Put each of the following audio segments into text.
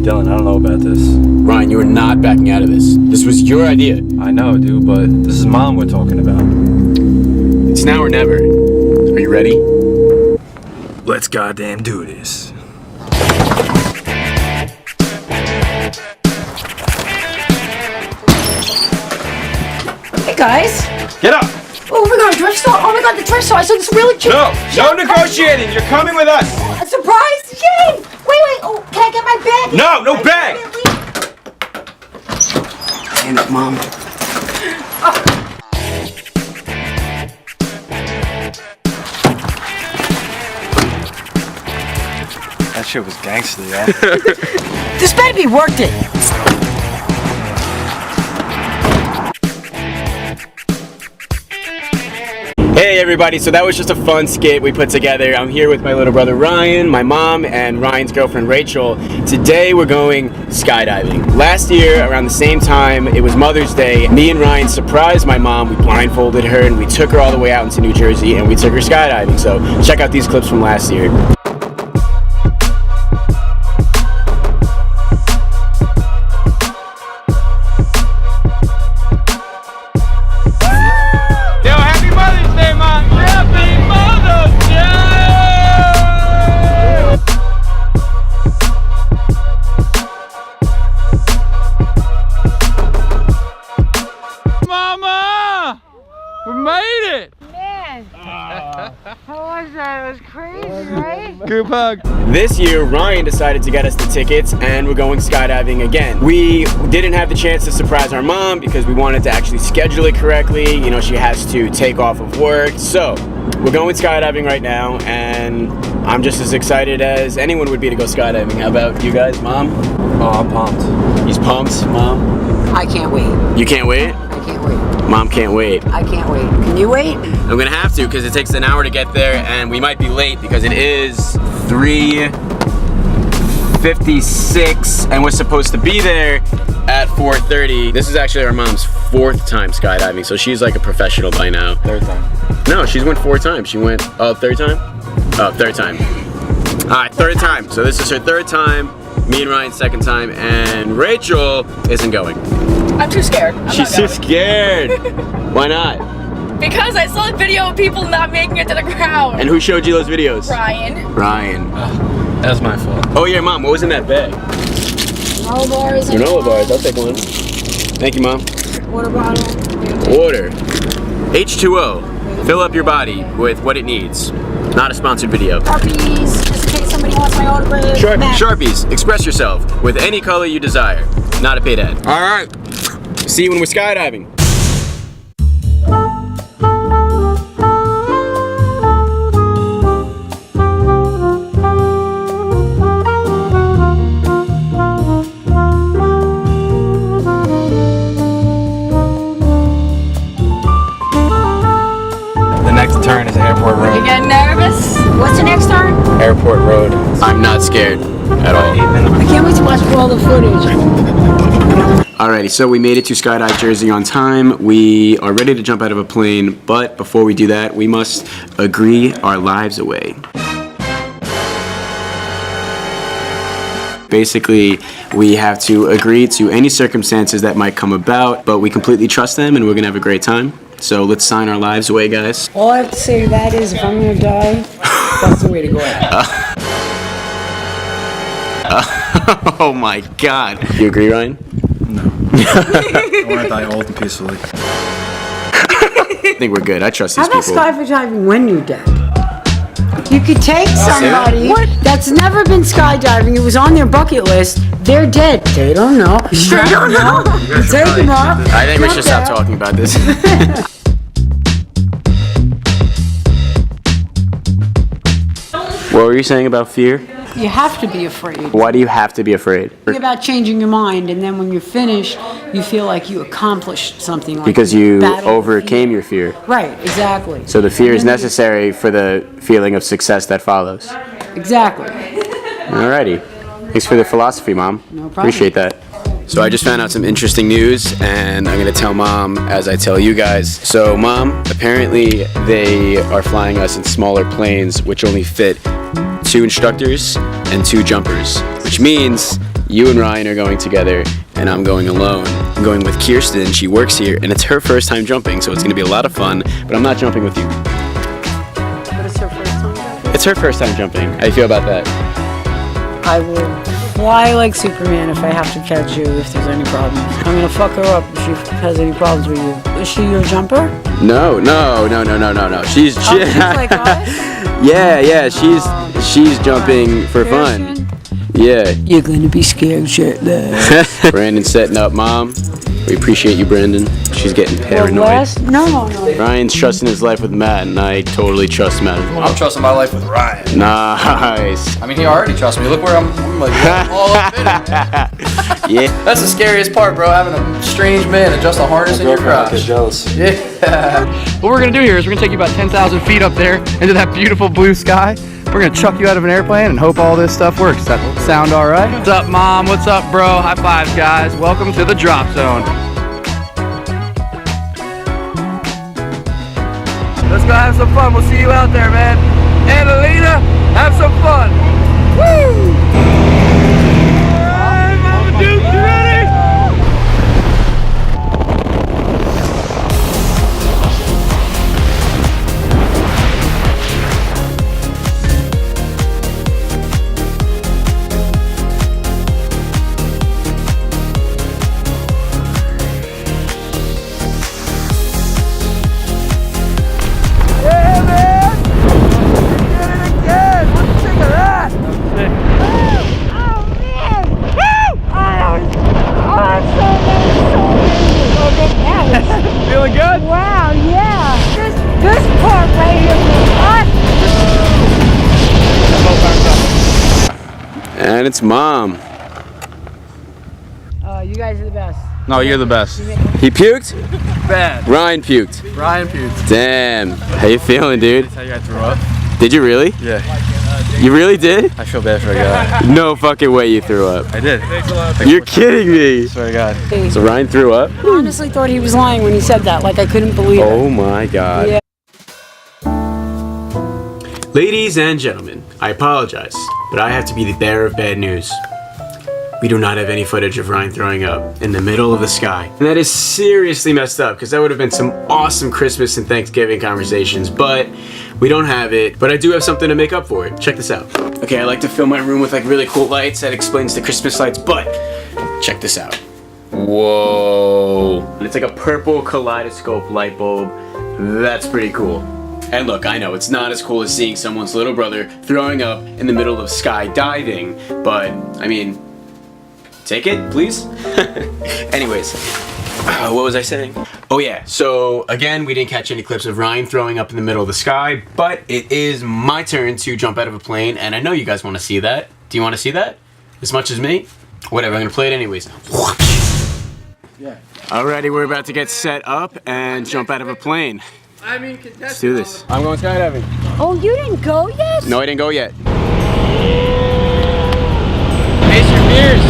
Dillon, I don't know about this. Ryan, you are not backing out of this. This was your idea. I know, dude, but this is Mom we're talking about. It's now or never. Are you ready? Let's goddamn do this. Hey guys. Get up! Oh my god, dress store. Oh my god, the dress store. I saw this really cute. No negotiating. You're coming with us. A surprise! Yay! Wait. Oh, can I get my bag? No bag. Hand up, Mom. That shit was gangster, yo. This better be worth it. Hey everybody, so that was just a fun skit we put together. I'm here with my little brother Ryan, my mom, and Ryan's girlfriend Rachel. Today we're going skydiving. Last year, around the same time, it was Mother's Day. Me and Ryan surprised my mom. We blindfolded her and we took her all the way out into New Jersey and we took her skydiving. So check out these clips from last year. We made it! Man, how was that? It was crazy, right? Group hug. This year, Ryan decided to get us the tickets and we're going skydiving again. We didn't have the chance to surprise our mom because we wanted to actually schedule it correctly. You know, she has to take off of work. So, we're going skydiving right now and I'm just as excited as anyone would be to go skydiving. How about you guys, Mom? Oh, I'm pumped. He's pumped, Mom? I can't wait. You can't wait? I can't wait. Mom can't wait. I can't wait. Can you wait? I'm gonna have to because it takes an hour to get there and we might be late because it is 3:56 and we're supposed to be there at 4:30. This is actually our mom's 4th time skydiving, so she's like a professional by now. 3rd time. No, she's went 4 times. She went, 3rd time? Oh, 3rd time. All right, 3rd time. So this is her 3rd time, me and Ryan's 2nd time, and Rachel isn't going. I'm too scared. She's too scared. Why not? Because I saw a video of people not making it to the ground. And who showed you those videos? Ryan. Ryan. That was my fault. Oh yeah, Mom, what was in that bag? Granola bars. Granola bars, I'll take one. Thank you, Mom. Water bottle. Water. H2O. Fill up your body with what it needs. Not a sponsored video. Sharpies, just in case somebody wants my autograph. Sharpies, express yourself with any color you desire. Not a paid ad. All right, see you when we're skydiving. The next turn is Airport Road. You getting nervous? What's the next turn? Airport Road. I'm not scared at all. I can't wait to watch all the footage. Alrighty, so we made it to Skydive Jersey on time. We are ready to jump out of a plane, but before we do that, we must agree our lives away. Basically, we have to agree to any circumstances that might come about, but we completely trust them and we're gonna have a great time. So let's sign our lives away, guys. All I have to say to that is, if I'm gonna die, that's the way to go out. Oh my God. You agree, Ryan? I want to die old and peacefully. I think we're good. I trust How these about people. skydiving when you're dead? You could take somebody that's never been skydiving, it was on their bucket list, they're dead. They don't know. They don't know. You take them up. I think we should stop talking about this. What were you saying about fear? You have to be afraid. Why do you have to be afraid? Think about changing your mind, and then when you're finished, you feel like you accomplished something. Like Because you battled overcame your fear. Right, exactly. So the fear is necessary for the feeling of success that follows. Exactly. Alrighty. Thanks for the philosophy, Mom. No problem. Appreciate that. So I just found out some interesting news, and I'm gonna tell Mom as I tell you guys. So Mom, apparently they are flying us in smaller planes which only fit 2 instructors and 2 jumpers, which means You and Ryan are going together, and I'm going alone. I'm going with Kirsten. She works here, and it's her first time jumping, so it's going to be a lot of fun. But I'm not jumping with you. But it's her first time jumping? It's her first time jumping. How do you feel about that? I will fly like Superman if I have to catch you if there's any problems. I'm gonna fuck her up if she has any problems with you. Is she your jumper? No. She's She's like us? yeah. She's jumping for fun. Kirsten? Yeah. You're gonna be scared shitless. Brandon's setting up Mom. We appreciate you, Brandon. She's getting paranoid. No. Ryan's trusting his life with Matt, and I totally trust Matt. I'm trusting my life with Ryan. Nice. I mean, he already trusts me. Look where I'm like all up in it, man. Yeah. That's the scariest part, bro. Having a strange man adjust a harness in your crotch. Get jealous. Yeah. What we're gonna do here is we're gonna take you about 10,000 feet up there into that beautiful blue sky. We're gonna chuck you out of an airplane and hope all this stuff works. That sound all right? What's up, Mom? What's up, bro? High fives, guys. Welcome to the drop zone. Let's go have some fun. We'll see you out there, man. And Alina, have some fun. Woo! Hey, Mama Duke, you ready? Feeling good? Wow, yeah. This part right here was And it's Mom. You guys are the best. No, you're the best. He puked? Bad. Ryan puked. Ryan puked. Damn. How you feeling, dude? Tell you I threw up. Did you really? Yeah. You really did? I feel bad for a guy. No fucking way you threw up. I did. You're kidding me. Swear to God. So Ryan threw up? I honestly thought he was lying when he said that. Like, I couldn't believe it. Oh my God. Yeah. Ladies and gentlemen, I apologize, but I have to be the bearer of bad news. We do not have any footage of Ryan throwing up in the middle of the sky. And that is seriously messed up, because that would have been some awesome Christmas and Thanksgiving conversations, but we don't have it. But I do have something to make up for it. Check this out. Okay, I like to fill my room with like really cool lights. That explains the Christmas lights, but check this out. Whoa. It's like a purple kaleidoscope light bulb. That's pretty cool. And look, I know it's not as cool as seeing someone's little brother throwing up in the middle of skydiving, but I mean, take it, please. Anyways, what was I saying? Oh yeah, so again, we didn't catch any clips of Ryan throwing up in the middle of the sky, but it is my turn to jump out of a plane, and I know you guys want to see that. Do you want to see that? As much as me? Whatever, I'm gonna play it anyways. Yeah. Alrighty, we're about to get set up and jump out of a plane. Let's do this. I'm going skydiving. Oh, you didn't go yet? No, I didn't go yet. Face your fears.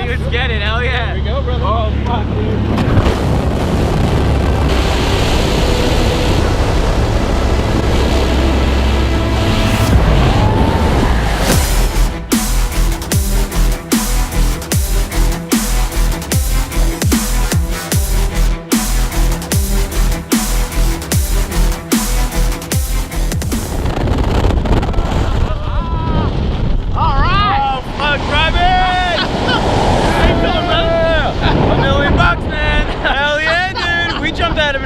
Let's get it, hell yeah. Here we go, brother. Oh, fuck, dude.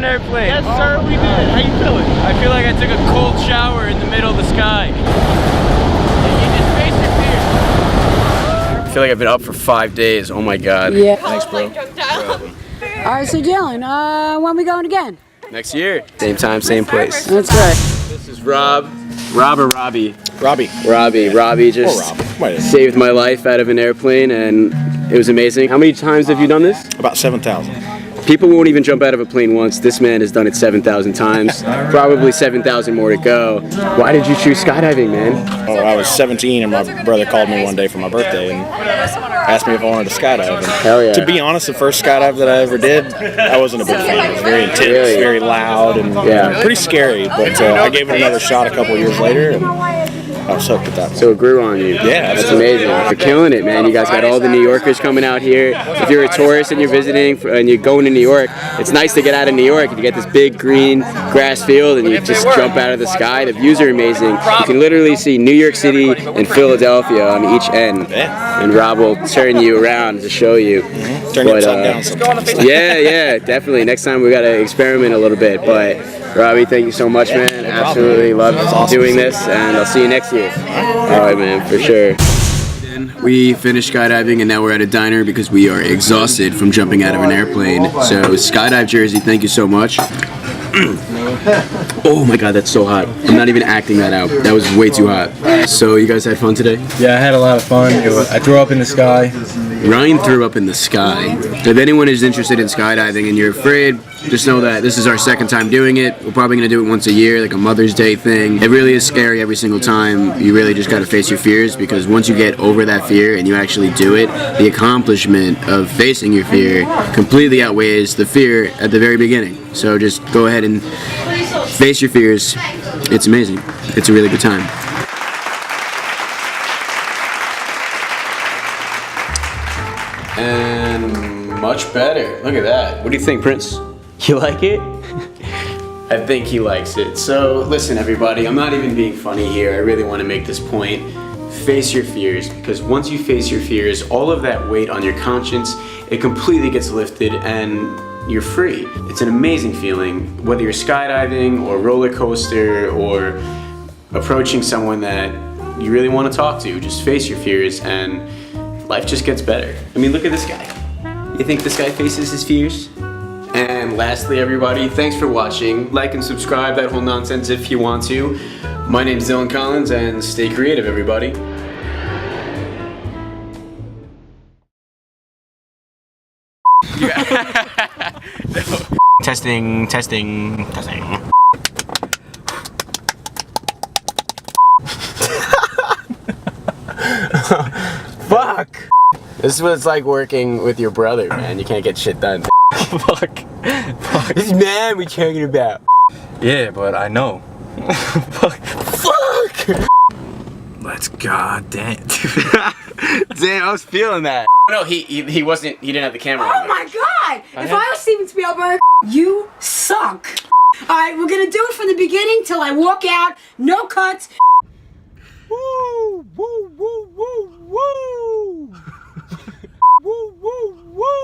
Airplane. Yes, sir, we did. How you feeling? I feel like I took a cold shower in the middle of the sky. You just face your fears. I feel like I've been up for 5 days. Oh my God. Yeah. Thanks, bro. All right, so Dillon, when we going again? Next year. Same time, same place. That's right. This is Rob. Rob or Robbie? Robbie. Robbie just saved my life out of an airplane, and it was amazing. How many times have you done this? About 7,000. People won't even jump out of a plane once. This man has done it 7,000 times. Probably 7,000 more to go. Why did you choose skydiving, man? Oh, I was 17 and my brother called me one day for my birthday and asked me if I wanted to skydive. And Hell yeah. to be honest, the first skydive that I ever did, I wasn't a big fan. It was very intense, Really? very loud, and Yeah. pretty scary. But I gave it another shot a couple years later, and I was hooked at that point. So it grew on you. Yeah, that's amazing. You're killing it, man. You guys got all the New Yorkers coming out here. If you're a tourist and you're visiting and you're going to New York, it's nice to get out of New York and you get this big green grass field and you just jump out of the sky. The views are amazing. You can literally see New York City and Philadelphia on each end. And Rob will turn you around to show you. Turn you upside down sometimes. Yeah, definitely. Next time we gotta experiment a little bit. But Robbie, thank you so much, man. Absolutely love doing this, and I'll see you next year. All right, man, for sure. We finished skydiving and now we're at a diner because we are exhausted from jumping out of an airplane. So Skydive Jersey, thank you so much. Oh my god, that's so hot. I'm not even acting that out. That was way too hot. So you guys had fun today? Yeah, I had a lot of fun. I threw up in the sky. Ryan threw up in the sky. If anyone is interested in skydiving and you're afraid, just know that this is our second time doing it. We're probably going to do it once a year, like a Mother's Day thing. It really is scary every single time. You really just got to face your fears, because once you get over that fear and you actually do it, the accomplishment of facing your fear completely outweighs the fear at the very beginning. So just go ahead and face your fears. It's amazing. It's a really good time. And much better. Look at that. What do you think, Prince? You like it? I think he likes it. So listen, everybody, I'm not even being funny here. I really want to make this point. Face your fears, because once you face your fears, all of that weight on your conscience, it completely gets lifted and you're free. It's an amazing feeling, whether you're skydiving or roller coaster or approaching someone that you really want to talk to. Just face your fears and life just gets better. I mean, look at this guy. You think this guy faces his fears? And lastly, everybody, thanks for watching. Like and subscribe, that whole nonsense if you want to. My name's Dillon Collins, and stay creative, everybody. Testing. Fuck! This is what it's like working with your brother, man. You can't get shit done. Fuck. This is man we talking about. Yeah, but I know. Fuck! Let's goddamn. Damn, I was feeling that. No, he wasn't. He didn't have the camera. Oh my god! If I was Steven Spielberg, you suck. Alright, we're gonna do it from the beginning till I walk out. No cuts. Woo! Woo! Woo! Woo! Woo! Woo! Woo! Woo!